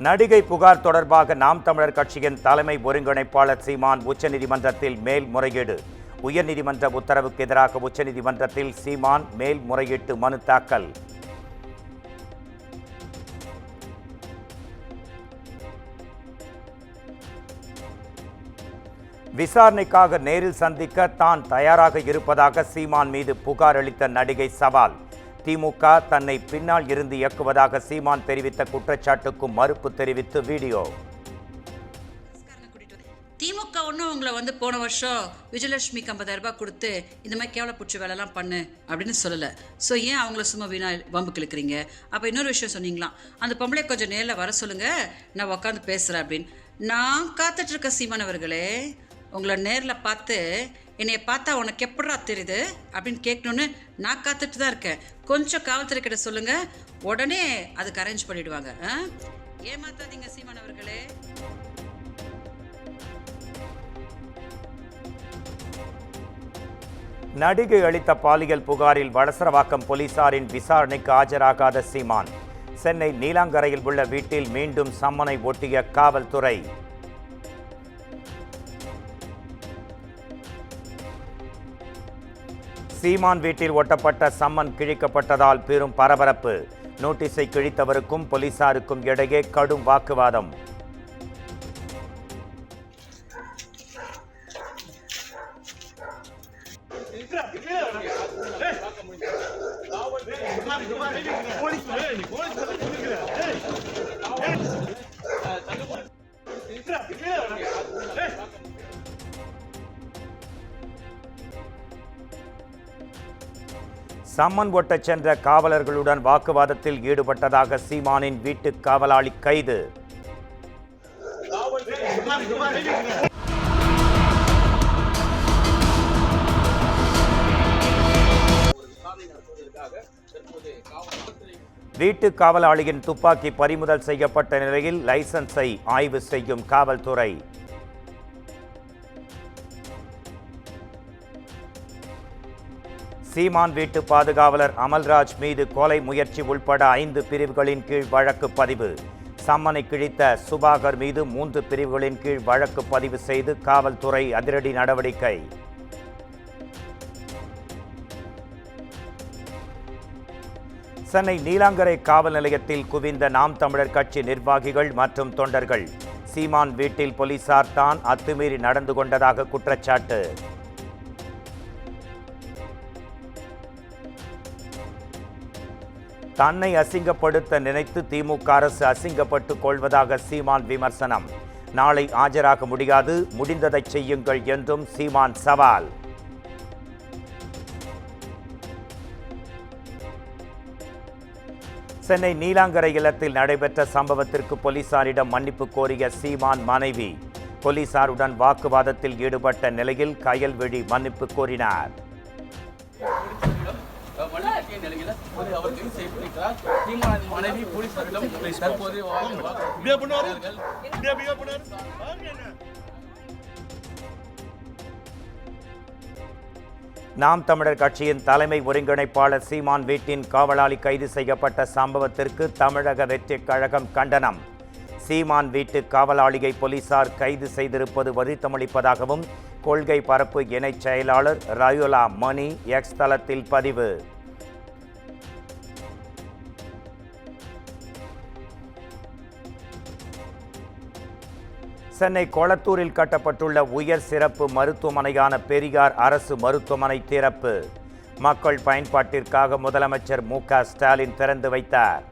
நடிகை புகார் தொடர்பாக நாம் தமிழர் கட்சியின் தலைமை ஒருங்கிணைப்பாளர் சீமான் உச்சநீதிமன்றத்தில் மேல்முறையீடு. உயர்நீதிமன்ற உத்தரவுக்கு எதிராக உச்சநீதிமன்றத்தில் சீமான் மேல்முறையீட்டு மனு தாக்கல். விசாரணைக்காக நேரில் சந்திக்க தான் தயாராக இருப்பதாக சீமான் மீது புகார் அளித்த நடிகை சவால். திமுக தன்னை பின்னால் இருந்து இயக்குவதாக சீமான் தெரிவித்த குற்றச்சாட்டுக்கும் மறுப்பு தெரிவித்து வீடியோ. திமுக ஒன்றும் உங்களை போன வருஷம் விஜயலட்சுமிக்கு 50,000 ரூபாய் கொடுத்து இந்த மாதிரி கேவலப்பூச்சி வேலைலாம் பண்ணு அப்படின்னு சொல்லலை. ஸோ ஏன் அவங்கள சும்மா வீணா வம்பு கிழக்குறீங்க? அப்போ இன்னொரு விஷயம் சொன்னீங்களாம், அந்த பொம்பளை கொஞ்சம் நேரில் வர சொல்லுங்க, நான் உட்காந்து பேசுகிறேன் அப்படின்னு. நான் காத்துட்டு இருக்க சீமான் அவர்களே, உங்களை நேரில் பார்த்து என்னைய பார்த்தா உனக்கு எப்படா தெரியுது அப்படின்னு கேட்கணுன்னு நான் காத்துட்டு தான் இருக்கேன். கொஞ்சம் காவல்துறை கிட்ட சொல்லுங்க, உடனே அதுக்கு அரேஞ்ச் பண்ணிடுவாங்க. ஏமாத்தாதீங்க சீமான் அவர்களே. நடிகை அளித்த பாலியல் புகாரில் வளசரவாக்கம் போலீசாரின் விசாரணைக்கு ஆஜராகாத சீமான். சென்னை நீலாங்கரையில் உள்ள வீட்டில் மீண்டும் சம்மனை ஒட்டிய காவல்துறை. சீமான் வீட்டில் ஒட்டப்பட்ட சம்மன் கிழிக்கப்பட்டதால் பெரும் பரபரப்பு. நோட்டீஸை கிழித்தவருக்கும் போலீசாருக்கும் இடையே கடும் வாக்குவாதம். சம்மன் ஒட்டச் சென்ற காவலர்களுடன் வாக்குவாதத்தில் ஈடுபட்டதாக சீமானின் வீட்டு காவலாளி கைது. வீட்டு காவலாளியின் துப்பாக்கி பறிமுதல் செய்யப்பட்ட நிலையில் லைசன்ஸை ஆய்வு செய்யும் காவல்துறை. சீமான் வீட்டு பாதுகாவலர் அமல்ராஜ் மீது கொலை முயற்சி உள்பட 5 பிரிவுகளின் கீழ் வழக்கு பதிவு. சம்மனை கிழித்த சுபாகர் மீது 3 பிரிவுகளின் கீழ் வழக்கு பதிவு செய்து காவல்துறை அதிரடி நடவடிக்கை. சென்னை நீலாங்கரை காவல் நிலையத்தில் குவிந்த நாம் தமிழர் கட்சி நிர்வாகிகள் மற்றும் தொண்டர்கள். சீமான் வீட்டில் போலீசார் தான் அத்துமீறி நடந்து கொண்டதாக குற்றச்சாட்டு. தன்னை அசிங்கப்படுத்த நினைத்து திமுக அரசு அசிங்கப்பட்டுக் கொள்வதாக சீமான் விமர்சனம். நாளை ஆஜராக முடியாது, முடிந்ததை செய்யுங்கள் என்றும் சீமான் சவால். சென்னை நீலாங்கரை இல்லத்தில் நடைபெற்ற சம்பவத்திற்கு போலீசாரிடம் மன்னிப்பு கோரிய சீமான் மனைவி. போலீசாருடன் வாக்குவாதத்தில் ஈடுபட்ட நிலையில் கயல்விழி மன்னிப்பு கோரினார். நாம் தமிழர் கட்சியின் தலைமை ஒருங்கிணைப்பாளர் சீமான் வீட்டின் காவலாளி கைது செய்யப்பட்ட சம்பவத்திற்கு தமிழக வெற்றிக் கழகம் கண்டனம். சீமான் வீட்டு காவலாளியை போலீசார் கைது செய்திருப்பது வருத்தமளிப்பதாகவும் கொள்கை பரப்பு இணைச் செயலாளர் ரயுலா மணி எக்ஸ் தளத்தில் பதிவு. சென்னை கொளத்தூரில் கட்டப்பட்டுள்ள உயர் சிறப்பு மருத்துவமனையான பெரியார் அரசு மருத்துவமனை திறப்பு. மக்கள் பயன்பாட்டிற்காக முதலமைச்சர் மு.க. ஸ்டாலின் திறந்து வைத்தார்.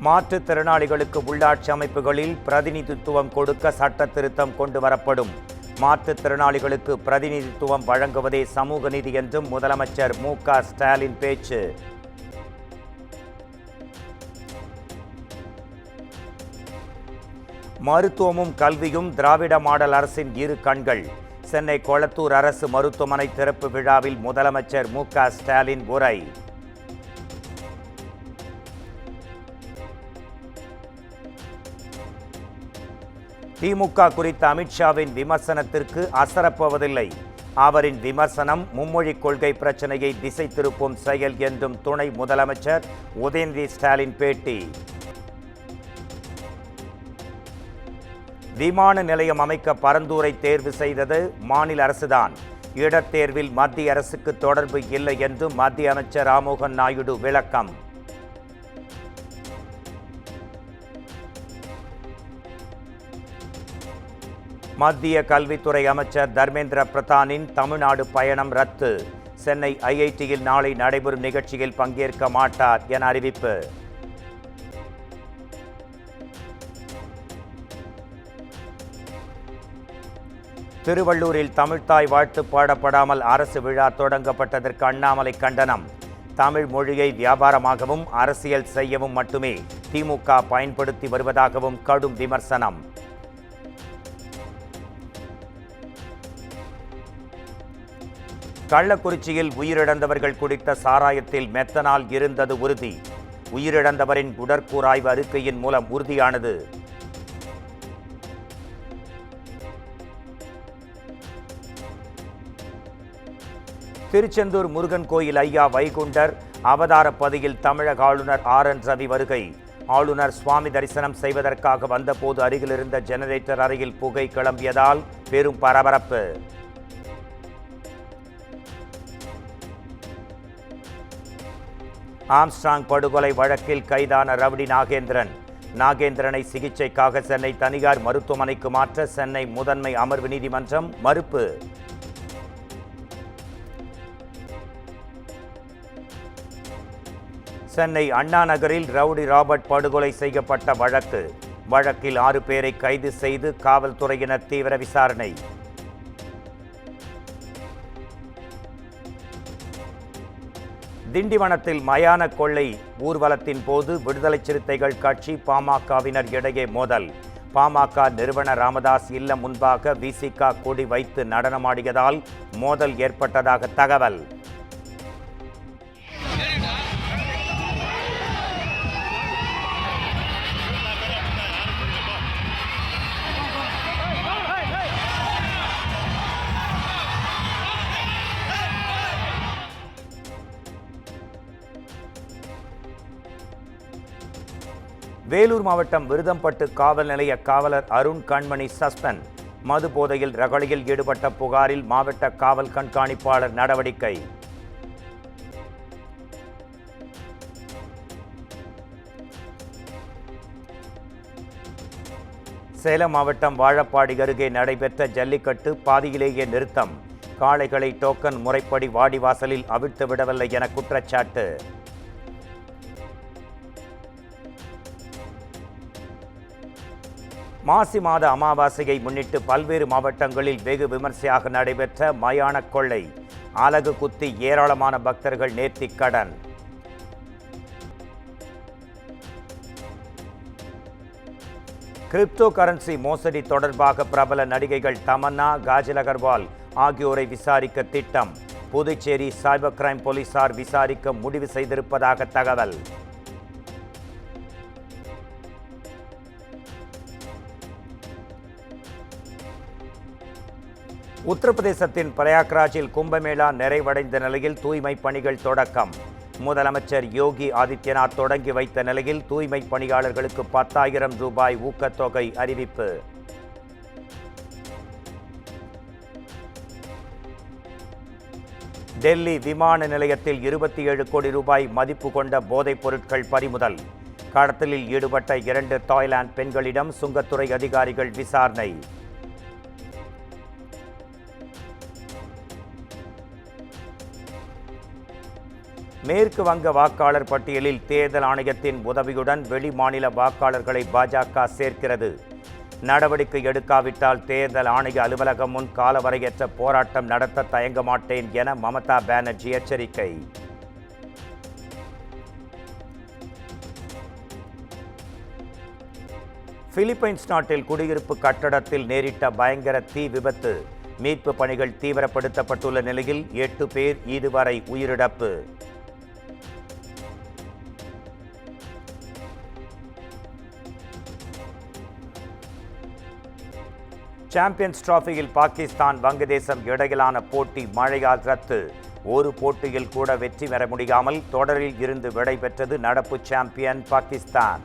மாற்றுத்திறனாளிகளுக்கு உள்ளாட்சி அமைப்புகளில் பிரதிநிதித்துவம் கொடுக்க சட்ட திருத்தம் கொண்டு வரப்படும். மாற்றுத்திறனாளிகளுக்கு பிரதிநிதித்துவம் வழங்குவதே சமூக நீதி என்றும் முதலமைச்சர் மு.க. ஸ்டாலின் பேச்சு. மருத்துவமும் கல்வியும் திராவிட மாடல் அரசின் இரு கண்கள். சென்னை கொளத்தூர் அரசு மருத்துவமனை திறப்பு விழாவில் முதலமைச்சர் மு.க. ஸ்டாலின் உரை. திமுக குறித்த அமித்ஷாவின் விமர்சனத்திற்கு அசரப்போவதில்லை. அவரின் விமர்சனம் மும்மொழி கொள்கை பிரச்சனையை திசை திருப்பும் செயல் என்றும் துணை முதலமைச்சர் உதயநிதி ஸ்டாலின் பேட்டி. விமான நிலையம் அமைக்க பரந்தூரை தேர்வு செய்தது மாநில அரசுதான். இடத்தேர்வில் மத்திய அரசுக்கு தொடர்பு இல்லை என்று மத்திய அமைச்சர் ராம்மோகன் நாயுடு விளக்கம். மத்திய கல்வித்துறை அமைச்சர் தர்மேந்திர பிரதானின் தமிழ்நாடு பயணம் ரத்து. சென்னை ஐஐடியில் நாளை நடைபெறும் நிகழ்ச்சியில் பங்கேற்க மாட்டார் என அறிவிப்பு. திருவள்ளூரில் தமிழ்த்தாய் வாழ்த்து பாடப்படாமல் அரசு விழா தொடங்கப்பட்டதற்கு அண்ணாமலை கண்டனம். தமிழ் மொழியை வியாபாரமாகவும் அரசியல் செய்யவும் மட்டுமே திமுக பயன்படுத்தி வருவதாகவும் கடும் விமர்சனம். கள்ளக்குறிச்சியில் உயிரிழந்தவர்கள் குடித்த சாராயத்தில் மெத்தனால் இருந்தது உறுதி. உயிரிழந்தவரின் உடற்கூறாய்வு அறிக்கையின் மூலம் உறுதியானது. திருச்செந்தூர் முருகன் கோயில் ஐயா வைகுண்டர் அவதார பதியில் தமிழக ஆளுநர் RN ரவி வருகை. ஆளுநர் சுவாமி தரிசனம் செய்வதற்காக வந்தபோது அருகிலிருந்த ஜெனரேட்டர் அறையில் புகை கிளம்பியதால் பெரும் பரபரப்பு. ஆம்ஸ்ட்ராங் படுகொலை வழக்கில் கைதான ரவுடி நாகேந்திரனை சிகிச்சைக்காக சென்னை தனியார் மருத்துவமனைக்கு மாற்ற சென்னை முதன்மை அமர்வு நீதிமன்றம் மறுப்பு. சென்னை அண்ணா நகரில் ரவுடி ராபர்ட் படுகொலை செய்யப்பட்ட வழக்கில் 6 பேரை கைது செய்து காவல்துறையினர் தீவிர விசாரணை. திண்டிவனத்தில் மயான கொள்ளை ஊர்வலத்தின் போது விடுதலை சிறுத்தைகள் கட்சி பாமகவினர் இடையே மோதல். பாமக நிறுவனர் ராமதாஸ் இல்லம் முன்பாக விசிக கொடி வைத்து நடனமாடியதால் மோதல் ஏற்பட்டதாக தகவல். வேலூர் மாவட்டம் விருதம்பட்டு காவல் நிலைய காவலர் அருண் கண்மணி சஸ்பெண்ட். மது போதையில் ரகளையில் ஈடுபட்ட புகாரில் மாவட்ட காவல் கண்காணிப்பாளர் நடவடிக்கை. சேலம் மாவட்டம் வாழப்பாடி அருகே நடைபெற்ற ஜல்லிக்கட்டு பாதியிலேயே நிறுத்தம். காளைகளை டோக்கன் முறைப்படி வாடிவாசலில் அவிழ்த்து விடவில்லை என குற்றச்சாட்டு. மாசி மாத அமாவாசையை முன்னிட்டு பல்வேறு மாவட்டங்களில் வெகு விமர்சையாக நடைபெற்ற மயான கொள்ளை. அலகு குத்தி ஏராளமான பக்தர்கள் நேர்த்திக் கடன். கிரிப்டோ கரன்சி மோசடி தொடர்பாக பிரபல நடிகைகள் தமன்னா, காஜல் அகர்வால் ஆகியோரை விசாரிக்க திட்டம். புதுச்சேரி சைபர் கிரைம் போலீசார் விசாரிக்க முடிவு செய்திருப்பதாக தகவல். உத்தரப்பிரதேசத்தின் பிரயாக்ராஜில் கும்பமேளா நிறைவடைந்த நிலையில் தூய்மை பணிகள் தொடக்கம். முதலமைச்சர் யோகி ஆதித்யநாத் தொடங்கி வைத்த நிலையில் தூய்மை பணியாளர்களுக்கு 10,000 ரூபாய் ஊக்கத்தொகை அறிவிப்பு. டெல்லி விமான நிலையத்தில் 27 கோடி ரூபாய் மதிப்பு கொண்ட போதைப் பொருட்கள் பறிமுதல். கடத்தலில் ஈடுபட்ட 2 தாய்லாந்து பெண்களிடம் சுங்கத்துறை அதிகாரிகள் விசாரணை. மேற்கு வங்க வாக்காளர் பட்டியலில் தேர்தல் ஆணையத்தின் உதவியுடன் வெளிமாநில வாக்காளர்களை பாஜக சேர்க்கிறது. நடவடிக்கை எடுக்காவிட்டால் தேர்தல் ஆணைய அலுவலகம் முன் காலவரையற்ற போராட்டம் நடத்த தயங்க மாட்டேன் என மமதா பானர்ஜி எச்சரிக்கை. பிலிப்பைன்ஸ் நாட்டில் குடியிருப்பு கட்டடத்தில் நேரிட்ட பயங்கர தீ விபத்து. மீட்பு பணிகள் தீவிரப்படுத்தப்பட்டுள்ள நிலையில் 8 பேர் இதுவரை உயிரிழப்பு. சாம்பியன்ஸ் டிராஃபியில் பாகிஸ்தான் வங்கதேசம் இடையிலான போட்டி மழையால் ரத்து. ஒரு போட்டியில் கூட வெற்றி பெற முடியாமல் தொடரில் இருந்து விடைபெற்றது நடப்பு சாம்பியன் பாகிஸ்தான்.